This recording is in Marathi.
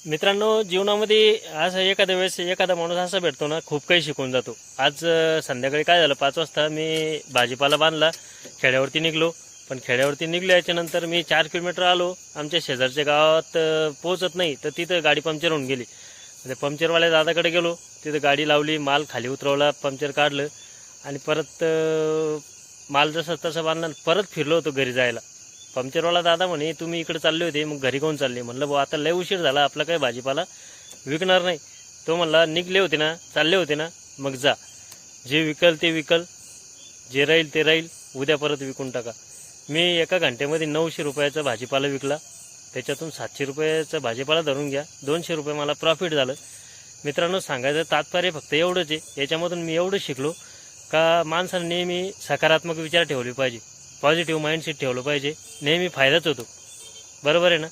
मित्रांनो, जीवनामध्ये असं एखाद्या वेळेस एखादा माणूस असा भेटतो ना, खूप काही शिकून जातो. आज संध्याकाळी काय झालं, 5 वाजता मी भाजीपाला बांधला, खेड्यावरती निघलो. पण खेड्यावरती निघलो याच्यानंतर मी 4 किलोमीटर आलो. आमच्या शेजारच्या गावात पोहोचत नाही तर तिथं गाडी पंक्चर होऊन गेली. म्हणजे पंक्चरवाल्या दादाकडे गेलो, तिथं गाडी लावली, माल खाली उतरवला, पंक्चर काढलं आणि परत माल जसा तसा बांधला, परत फिरलो होतो घरी जायला. पंक्चरवाला दादा म्हणे, तुम्ही इकडे चालले होते, मग घरी कोण चालले? म्हणलं भाऊ आता लय उशीर झाला, आपला काही भाजीपाला विकणार नाही. तो म्हणला, निघले होते ना, चालले होते ना, मग जा, जे विकल ते विकल, जे राहील ते राहील, उद्या परत विकून टाका. मी एका घंट्यामध्ये 900 रुपयाचा भाजीपाला विकला. त्याच्यातून 700 रुपयाचा भाजीपाला धरून घ्या, 200 रुपये मला प्रॉफिट झालं. मित्रांनो, सांगायचं तात्पर्य फक्त एवढंच आहे. याच्यामधून मी एवढं शिकलो का माणसाने नेहमी सकारात्मक विचार ठेवले पाहिजे, पॉझिटिव्ह माइंडसेट ठेवलं पाहिजे, नेहमी फायदाच होतो. बरोबर आहे ना?